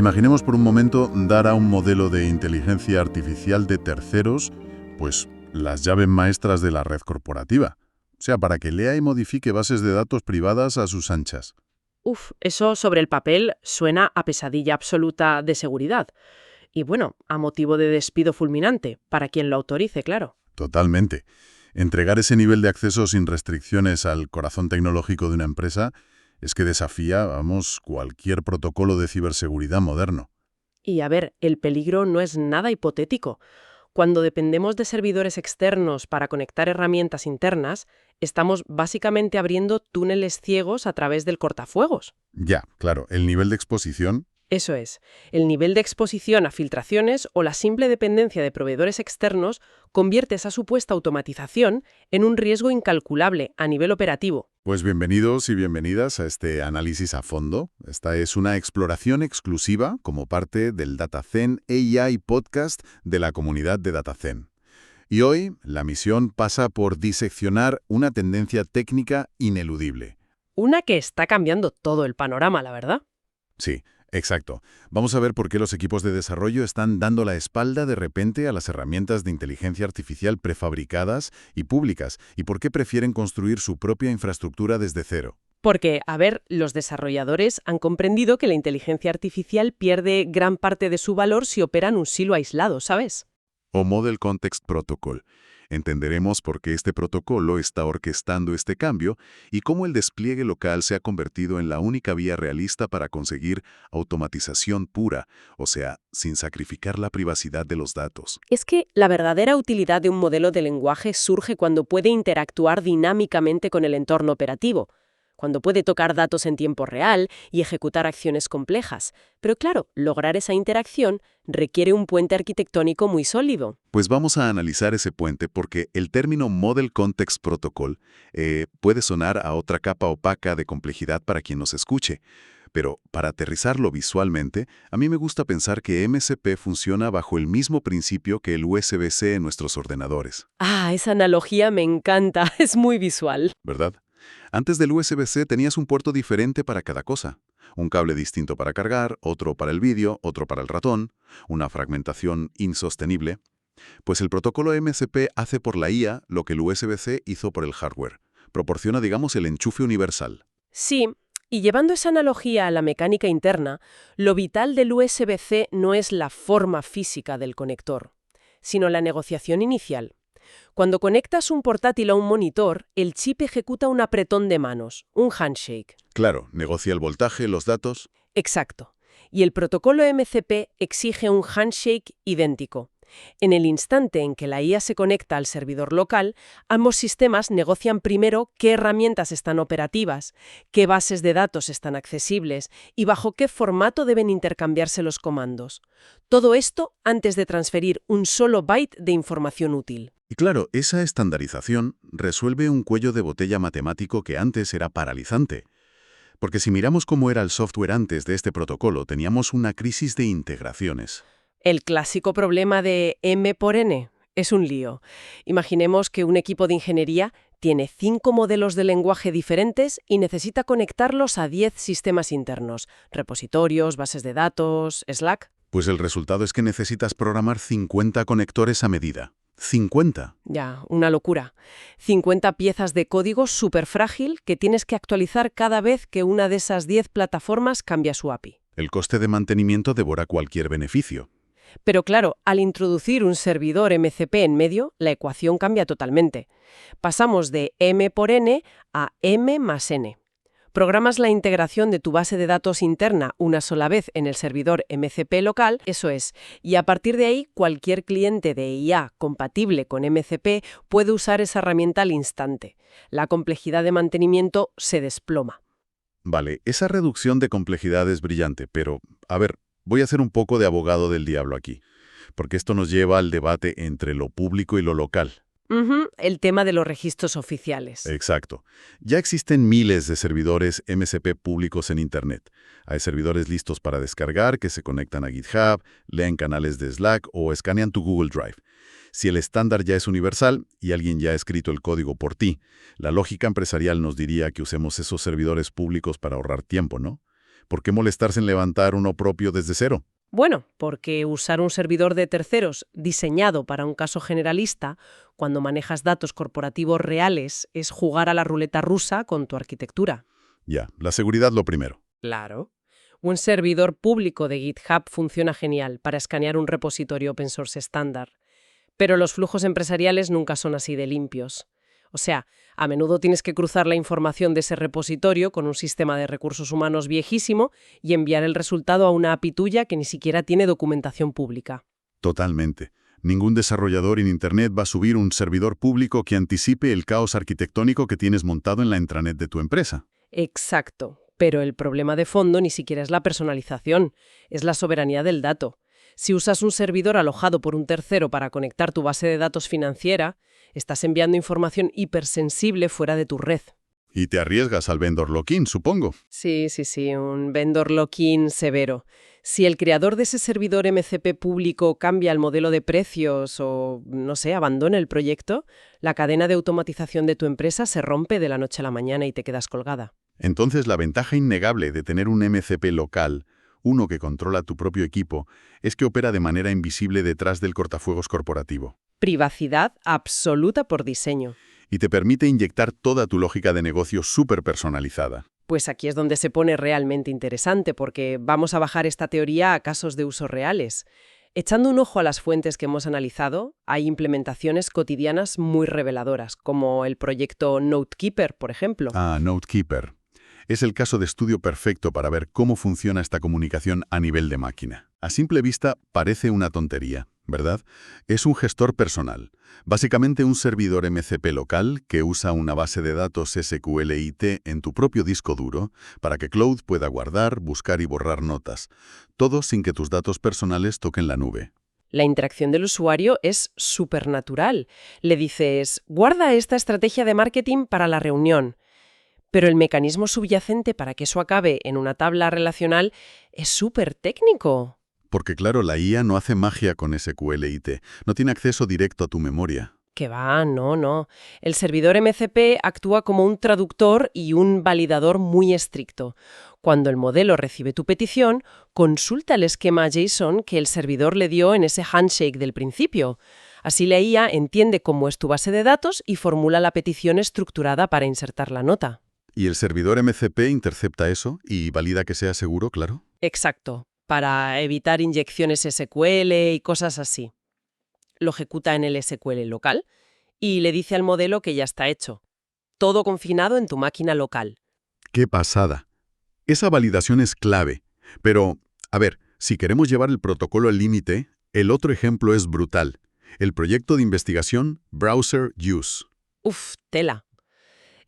Imaginemos por un momento dar a un modelo de inteligencia artificial de terceros, pues las llaves maestras de la red corporativa. O sea, para que lea y modifique bases de datos privadas a sus anchas. Uf, eso sobre el papel suena a pesadilla absoluta de seguridad. Y bueno, a motivo de despido fulminante, para quien lo autorice, claro. Totalmente. Entregar ese nivel de acceso sin restricciones al corazón tecnológico de una empresa es que desafía, vamos, cualquier protocolo de ciberseguridad moderno. Y a ver, el peligro no es nada hipotético. Cuando dependemos de servidores externos para conectar herramientas internas, estamos básicamente abriendo túneles ciegos a través del cortafuegos. Ya, claro, el nivel de exposición. Eso es, el nivel de exposición a filtraciones o la simple dependencia de proveedores externos convierte esa supuesta automatización en un riesgo incalculable a nivel operativo. Pues bienvenidos y bienvenidas a este análisis a fondo. Esta es una exploración exclusiva como parte del DataZen AI Podcast de la comunidad de DataZen. Y hoy la misión pasa por diseccionar una tendencia técnica ineludible. Una que está cambiando todo el panorama, la verdad. Sí, exacto. Vamos a ver por qué los equipos de desarrollo están dando la espalda de repente a las herramientas de inteligencia artificial prefabricadas y públicas y por qué prefieren construir su propia infraestructura desde cero. Porque, a ver, los desarrolladores han comprendido que la inteligencia artificial pierde gran parte de su valor si opera en un silo aislado, ¿sabes? O Model Context Protocol. Entenderemos por qué este protocolo está orquestando este cambio y cómo el despliegue local se ha convertido en la única vía realista para conseguir automatización pura, o sea, sin sacrificar la privacidad de los datos. Es que la verdadera utilidad de un modelo de lenguaje surge cuando puede interactuar dinámicamente con el entorno operativo, cuando puede tocar datos en tiempo real y ejecutar acciones complejas. Pero claro, lograr esa interacción requiere un puente arquitectónico muy sólido. Pues vamos a analizar ese puente porque el término Model Context Protocol puede sonar a otra capa opaca de complejidad para quien nos escuche. Pero para aterrizarlo visualmente, a mí me gusta pensar que MCP funciona bajo el mismo principio que el USB-C en nuestros ordenadores. Ah, esa analogía me encanta, es muy visual. ¿Verdad? Antes del USB-C tenías un puerto diferente para cada cosa. Un cable distinto para cargar, otro para el vídeo, otro para el ratón, una fragmentación insostenible. Pues el protocolo MCP hace por la IA lo que el USB-C hizo por el hardware. Proporciona, digamos, el enchufe universal. Sí, y llevando esa analogía a la mecánica interna, lo vital del USB-C no es la forma física del conector, sino la negociación inicial. Cuando conectas un portátil a un monitor, el chip ejecuta un apretón de manos, un handshake. Claro, negocia el voltaje, los datos. Exacto. Y el protocolo MCP exige un handshake idéntico. En el instante en que la IA se conecta al servidor local, ambos sistemas negocian primero qué herramientas están operativas, qué bases de datos están accesibles y bajo qué formato deben intercambiarse los comandos. Todo esto antes de transferir un solo byte de información útil. Y claro, esa estandarización resuelve un cuello de botella matemático que antes era paralizante. Porque si miramos cómo era el software antes de este protocolo, teníamos una crisis de integraciones. El clásico problema de M por N es un lío. Imaginemos que un equipo de ingeniería tiene 5 modelos de lenguaje diferentes y necesita conectarlos a 10 sistemas internos, repositorios, bases de datos, Slack. Pues el resultado es que necesitas programar 50 conectores a medida. 50. Ya, una locura. 50 piezas de código súper frágil que tienes que actualizar cada vez que una de esas 10 plataformas cambia su API. El coste de mantenimiento devora cualquier beneficio. Pero claro, al introducir un servidor MCP en medio, la ecuación cambia totalmente. Pasamos de M por N a M más N. Programas la integración de tu base de datos interna una sola vez en el servidor MCP local, eso es, y a partir de ahí cualquier cliente de IA compatible con MCP puede usar esa herramienta al instante. La complejidad de mantenimiento se desploma. Vale, esa reducción de complejidad es brillante, pero, a ver, voy a ser un poco de abogado del diablo aquí, porque esto nos lleva al debate entre lo público y lo local. El tema de los registros oficiales. Exacto. Ya existen miles de servidores MCP públicos en Internet. Hay servidores listos para descargar que se conectan a GitHub, leen canales de Slack o escanean tu Google Drive. Si el estándar ya es universal y alguien ya ha escrito el código por ti, la lógica empresarial nos diría que usemos esos servidores públicos para ahorrar tiempo, ¿no? ¿Por qué molestarse en levantar uno propio desde cero? Bueno, porque usar un servidor de terceros diseñado para un caso generalista, cuando manejas datos corporativos reales, es jugar a la ruleta rusa con tu arquitectura. Ya, la seguridad lo primero. Claro. Un servidor público de GitHub funciona genial para escanear un repositorio open source estándar, pero los flujos empresariales nunca son así de limpios. O sea, a menudo tienes que cruzar la información de ese repositorio con un sistema de recursos humanos viejísimo y enviar el resultado a una API tuya que ni siquiera tiene documentación pública. Totalmente. Ningún desarrollador en Internet va a subir un servidor público que anticipe el caos arquitectónico que tienes montado en la intranet de tu empresa. Exacto. Pero el problema de fondo ni siquiera es la personalización, es la soberanía del dato. Si usas un servidor alojado por un tercero para conectar tu base de datos financiera, estás enviando información hipersensible fuera de tu red. Y te arriesgas al vendor lock-in, supongo. Sí, un vendor lock-in severo. Si el creador de ese servidor MCP público cambia el modelo de precios o, no sé, abandona el proyecto, la cadena de automatización de tu empresa se rompe de la noche a la mañana y te quedas colgada. Entonces, la ventaja innegable de tener un MCP local, uno que controla tu propio equipo, es que opera de manera invisible detrás del cortafuegos corporativo. Privacidad absoluta por diseño. Y te permite inyectar toda tu lógica de negocio súper personalizada. Pues aquí es donde se pone realmente interesante, porque vamos a bajar esta teoría a casos de uso reales. Echando un ojo a las fuentes que hemos analizado, hay implementaciones cotidianas muy reveladoras, como el proyecto NoteKeeper, por ejemplo. NoteKeeper. Es el caso de estudio perfecto para ver cómo funciona esta comunicación a nivel de máquina. A simple vista parece una tontería, ¿verdad? Es un gestor personal, básicamente un servidor MCP local que usa una base de datos SQLite en tu propio disco duro para que Cloud pueda guardar, buscar y borrar notas, todo sin que tus datos personales toquen la nube. La interacción del usuario es supernatural. Le dices, guarda esta estrategia de marketing para la reunión. Pero el mecanismo subyacente para que eso acabe en una tabla relacional es súper técnico. Porque claro, la IA no hace magia con SQLite, no tiene acceso directo a tu memoria. Que va, no. El servidor MCP actúa como un traductor y un validador muy estricto. Cuando el modelo recibe tu petición, consulta el esquema JSON que el servidor le dio en ese handshake del principio. Así la IA entiende cómo es tu base de datos y formula la petición estructurada para insertar la nota. ¿Y el servidor MCP intercepta eso y valida que sea seguro, claro? Exacto, para evitar inyecciones SQL y cosas así. Lo ejecuta en el SQL local y le dice al modelo que ya está hecho. Todo confinado en tu máquina local. ¡Qué pasada! Esa validación es clave. Pero, a ver, si queremos llevar el protocolo al límite, el otro ejemplo es brutal. El proyecto de investigación Browser Use. Tela.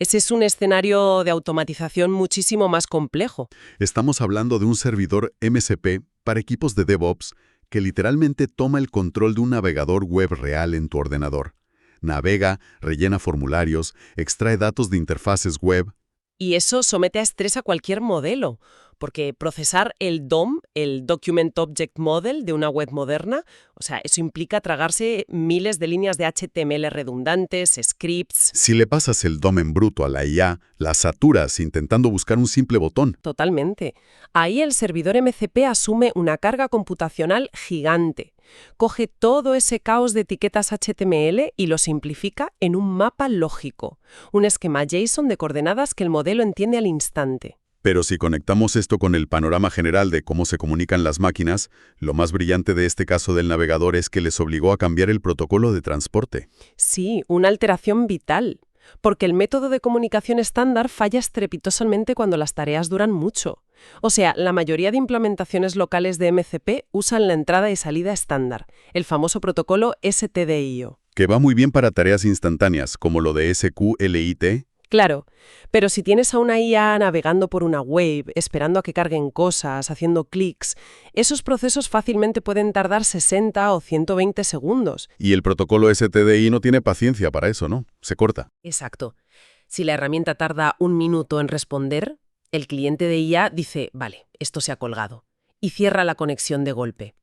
Ese es un escenario de automatización muchísimo más complejo. Estamos hablando de un servidor MCP para equipos de DevOps que literalmente toma el control de un navegador web real en tu ordenador. Navega, rellena formularios, extrae datos de interfaces web. Y eso somete a estrés a cualquier modelo, porque procesar el DOM, el Document Object Model de una web moderna, o sea, eso implica tragarse miles de líneas de HTML redundantes, scripts. Si le pasas el DOM en bruto a la IA, la saturas intentando buscar un simple botón. Totalmente. Ahí el servidor MCP asume una carga computacional gigante. Coge todo ese caos de etiquetas HTML y lo simplifica en un mapa lógico, un esquema JSON de coordenadas que el modelo entiende al instante. Pero si conectamos esto con el panorama general de cómo se comunican las máquinas, lo más brillante de este caso del navegador es que les obligó a cambiar el protocolo de transporte. Sí, una alteración vital, porque el método de comunicación estándar falla estrepitosamente cuando las tareas duran mucho. O sea, la mayoría de implementaciones locales de MCP usan la entrada y salida estándar, el famoso protocolo STDIO. Que va muy bien para tareas instantáneas, como lo de SQLite. Claro, pero si tienes a una IA navegando por una web, esperando a que carguen cosas, haciendo clics, esos procesos fácilmente pueden tardar 60 o 120 segundos. Y el protocolo STDI no tiene paciencia para eso, ¿no? Se corta. Exacto. Si la herramienta tarda 1 minuto en responder, el cliente de IA dice, vale, esto se ha colgado, y cierra la conexión de golpe.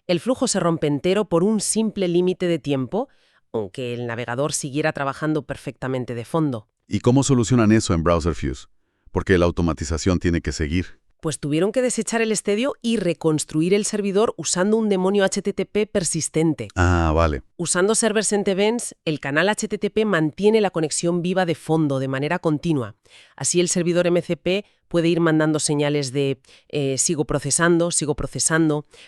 El flujo se rompe entero por un simple límite de tiempo, aunque el navegador siguiera trabajando perfectamente de fondo. ¿Y cómo solucionan eso en Browser Fuse? Porque la automatización tiene que seguir. Pues tuvieron que desechar el estadio y reconstruir el servidor usando un demonio HTTP persistente. Ah, vale. Usando servers en events, el canal HTTP mantiene la conexión viva de fondo de manera continua. Así el servidor MCP puede ir mandando señales de sigo procesando,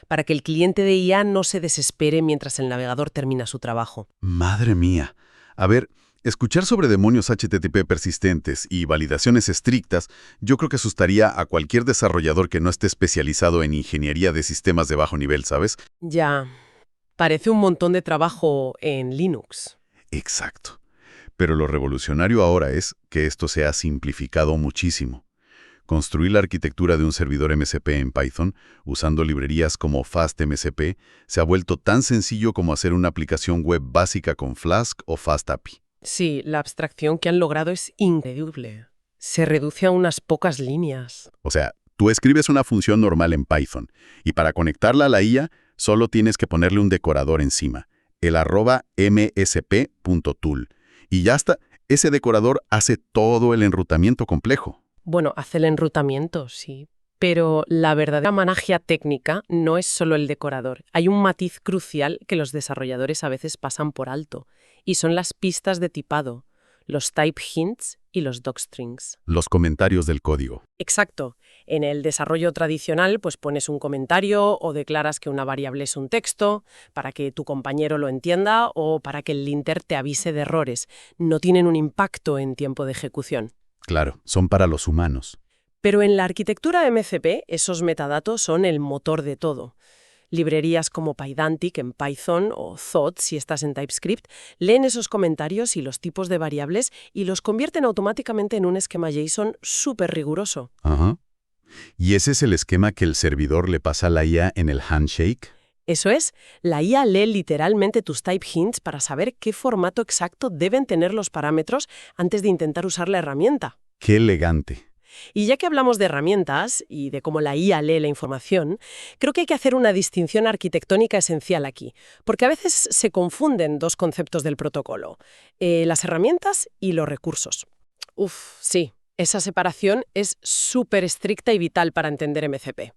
para que el cliente de IA no se desespere mientras el navegador termina su trabajo. Madre mía. A ver, escuchar sobre demonios HTTP persistentes y validaciones estrictas, yo creo que asustaría a cualquier desarrollador que no esté especializado en ingeniería de sistemas de bajo nivel, ¿sabes? Ya, parece un montón de trabajo en Linux. Exacto. Pero lo revolucionario ahora es que esto se ha simplificado muchísimo. Construir la arquitectura de un servidor MCP en Python, usando librerías como FastMCP, se ha vuelto tan sencillo como hacer una aplicación web básica con Flask o FastAPI. Sí, la abstracción que han logrado es increíble. Se reduce a unas pocas líneas. O sea, tú escribes una función normal en Python y para conectarla a la IA solo tienes que ponerle un decorador encima, el @msp.tool. Y ya está, ese decorador hace todo el enrutamiento complejo. Bueno, hace el enrutamiento, sí. Pero la verdadera magia técnica no es solo el decorador. Hay un matiz crucial que los desarrolladores a veces pasan por alto, y son las pistas de tipado, los type hints y los docstrings. Los comentarios del código. Exacto. En el desarrollo tradicional, pues pones un comentario o declaras que una variable es un texto para que tu compañero lo entienda o para que el linter te avise de errores. No tienen un impacto en tiempo de ejecución. Claro, son para los humanos. Pero en la arquitectura MCP, esos metadatos son el motor de todo. Librerías como Pydantic en Python o Thought, si estás en TypeScript, leen esos comentarios y los tipos de variables y los convierten automáticamente en un esquema JSON súper riguroso. Ajá. ¿Y ese es el esquema que el servidor le pasa a la IA en el handshake? Eso es, la IA lee literalmente tus type hints para saber qué formato exacto deben tener los parámetros antes de intentar usar la herramienta. ¡Qué elegante! Y ya que hablamos de herramientas y de cómo la IA lee la información, creo que hay que hacer una distinción arquitectónica esencial aquí, porque a veces se confunden dos conceptos del protocolo, las herramientas y los recursos. Sí, esa separación es súper estricta y vital para entender MCP.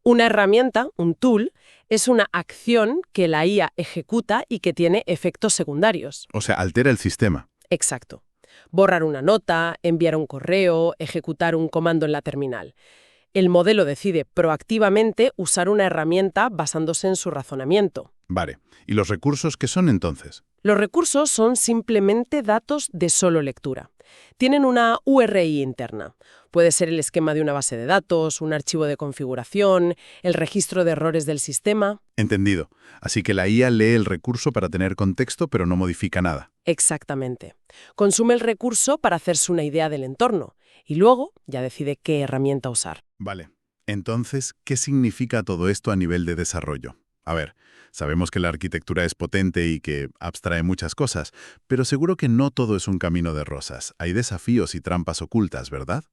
Una herramienta, un tool, es una acción que la IA ejecuta y que tiene efectos secundarios. O sea, altera el sistema. Exacto. Borrar una nota, enviar un correo, ejecutar un comando en la terminal. El modelo decide proactivamente usar una herramienta basándose en su razonamiento. Vale. ¿Y los recursos qué son entonces? Los recursos son simplemente datos de solo lectura. Tienen una URI interna. Puede ser el esquema de una base de datos, un archivo de configuración, el registro de errores del sistema. Entendido. Así que la IA lee el recurso para tener contexto, pero no modifica nada. Exactamente. Consume el recurso para hacerse una idea del entorno y luego ya decide qué herramienta usar. Vale. Entonces, ¿qué significa todo esto a nivel de desarrollo? A ver, sabemos que la arquitectura es potente y que abstrae muchas cosas, pero seguro que no todo es un camino de rosas. Hay desafíos y trampas ocultas, ¿verdad?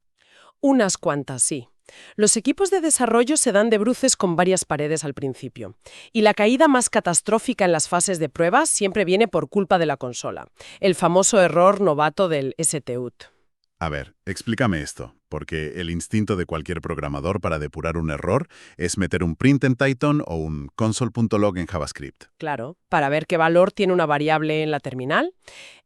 Unas cuantas, sí. Los equipos de desarrollo se dan de bruces con varias paredes al principio. Y la caída más catastrófica en las fases de pruebas siempre viene por culpa de la consola. El famoso error novato del STUT. A ver, explícame esto, porque el instinto de cualquier programador para depurar un error es meter un print en Python o un console.log en JavaScript. Claro, para ver qué valor tiene una variable en la terminal.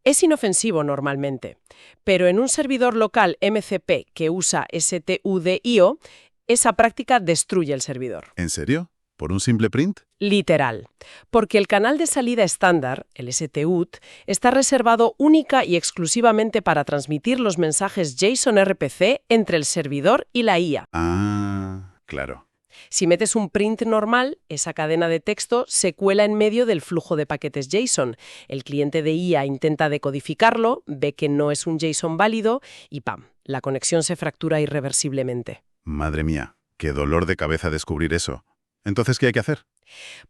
Es inofensivo normalmente, pero en un servidor local MCP que usa STUDIO, esa práctica destruye el servidor. ¿En serio? ¿Por un simple print? Literal, porque el canal de salida estándar, el STUT, está reservado única y exclusivamente para transmitir los mensajes JSON RPC entre el servidor y la IA. Ah, claro. Si metes un print normal, esa cadena de texto se cuela en medio del flujo de paquetes JSON. El cliente de IA intenta decodificarlo, ve que no es un JSON válido y ¡pam!, la conexión se fractura irreversiblemente. Madre mía, qué dolor de cabeza descubrir eso. Entonces, ¿qué hay que hacer?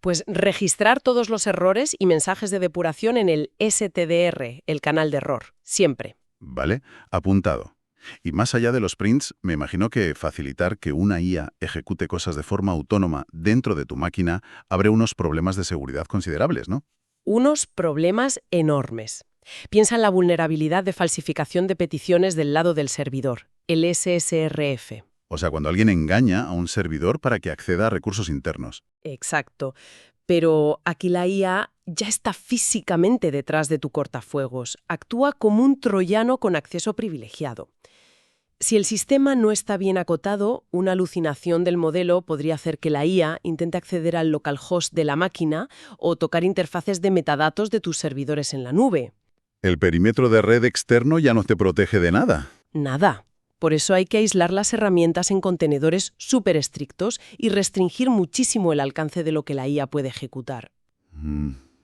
Pues registrar todos los errores y mensajes de depuración en el STDR, el canal de error, siempre. Vale, apuntado. Y más allá de los prints, me imagino que facilitar que una IA ejecute cosas de forma autónoma dentro de tu máquina abre unos problemas de seguridad considerables, ¿no? Unos problemas enormes. Piensa en la vulnerabilidad de falsificación de peticiones del lado del servidor, el SSRF. O sea, cuando alguien engaña a un servidor para que acceda a recursos internos. Exacto. Pero aquí la IA ya está físicamente detrás de tu cortafuegos. Actúa como un troyano con acceso privilegiado. Si el sistema no está bien acotado, una alucinación del modelo podría hacer que la IA intente acceder al localhost de la máquina o tocar interfaces de metadatos de tus servidores en la nube. El perímetro de red externo ya no te protege de nada. Nada. Por eso hay que aislar las herramientas en contenedores súper estrictos y restringir muchísimo el alcance de lo que la IA puede ejecutar.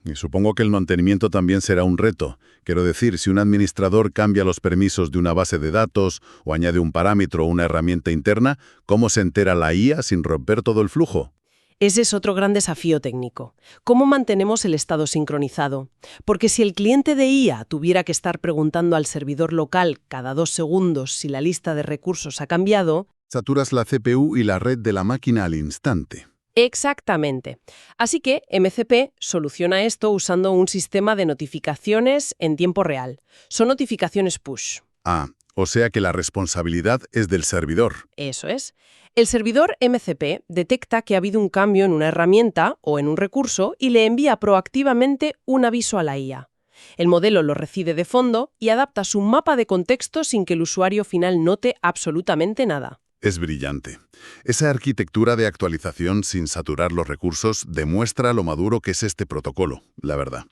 Y supongo que el mantenimiento también será un reto. Quiero decir, si un administrador cambia los permisos de una base de datos o añade un parámetro o una herramienta interna, ¿cómo se entera la IA sin romper todo el flujo? Ese es otro gran desafío técnico. ¿Cómo mantenemos el estado sincronizado? Porque si el cliente de IA tuviera que estar preguntando al servidor local cada 2 segundos si la lista de recursos ha cambiado... Saturas la CPU y la red de la máquina al instante. Exactamente. Así que MCP soluciona esto usando un sistema de notificaciones en tiempo real. Son notificaciones push. Ah, o sea que la responsabilidad es del servidor. Eso es. El servidor MCP detecta que ha habido un cambio en una herramienta o en un recurso y le envía proactivamente un aviso a la IA. El modelo lo recibe de fondo y adapta su mapa de contexto sin que el usuario final note absolutamente nada. Es brillante. Esa arquitectura de actualización sin saturar los recursos demuestra lo maduro que es este protocolo, la verdad.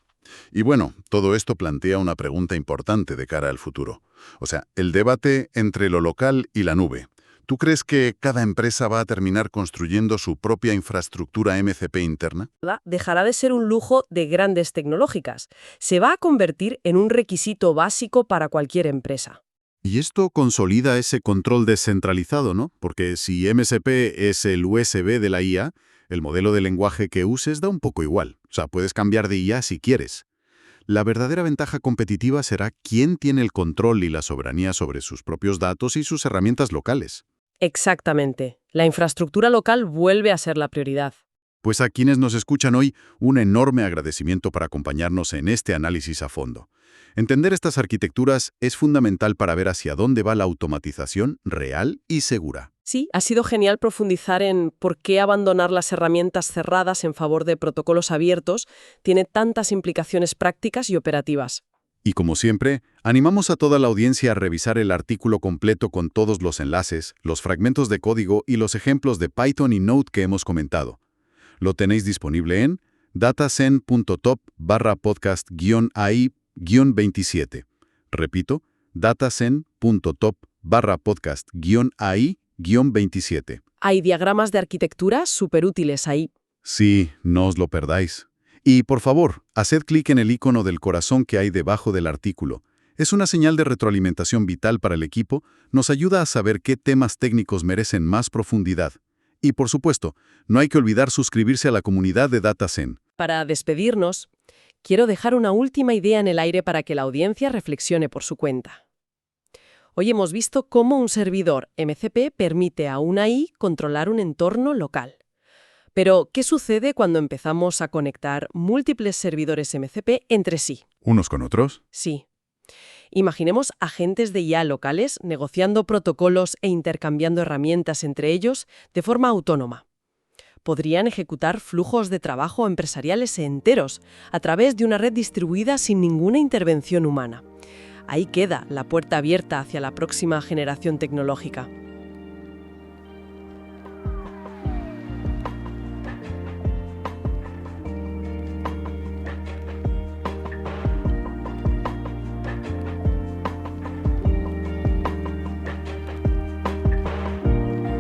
Y bueno, todo esto plantea una pregunta importante de cara al futuro. O sea, el debate entre lo local y la nube. ¿Tú crees que cada empresa va a terminar construyendo su propia infraestructura MCP interna? Dejará de ser un lujo de grandes tecnológicas. Se va a convertir en un requisito básico para cualquier empresa. Y esto consolida ese control descentralizado, ¿no? Porque si MCP es el USB de la IA, el modelo de lenguaje que uses da un poco igual. O sea, puedes cambiar de IA si quieres. La verdadera ventaja competitiva será quién tiene el control y la soberanía sobre sus propios datos y sus herramientas locales. Exactamente. La infraestructura local vuelve a ser la prioridad. Pues a quienes nos escuchan hoy, un enorme agradecimiento por acompañarnos en este análisis a fondo. Entender estas arquitecturas es fundamental para ver hacia dónde va la automatización real y segura. Sí, ha sido genial profundizar en por qué abandonar las herramientas cerradas en favor de protocolos abiertos tiene tantas implicaciones prácticas y operativas. Y como siempre, animamos a toda la audiencia a revisar el artículo completo con todos los enlaces, los fragmentos de código y los ejemplos de Python y Node que hemos comentado. Lo tenéis disponible en datazen.top/podcast-AI-27. Repito, datazen.top/podcast-AI-27. Hay diagramas de arquitectura súper útiles ahí. Sí, no os lo perdáis. Y, por favor, haced clic en el icono del corazón que hay debajo del artículo. Es una señal de retroalimentación vital para el equipo, nos ayuda a saber qué temas técnicos merecen más profundidad. Y, por supuesto, no hay que olvidar suscribirse a la comunidad de Datazen. Para despedirnos, quiero dejar una última idea en el aire para que la audiencia reflexione por su cuenta. Hoy hemos visto cómo un servidor MCP permite a una AI controlar un entorno local. Pero, ¿qué sucede cuando empezamos a conectar múltiples servidores MCP entre sí? ¿Unos con otros? Sí. Imaginemos agentes de IA locales negociando protocolos e intercambiando herramientas entre ellos de forma autónoma. Podrían ejecutar flujos de trabajo empresariales enteros a través de una red distribuida sin ninguna intervención humana. Ahí queda la puerta abierta hacia la próxima generación tecnológica.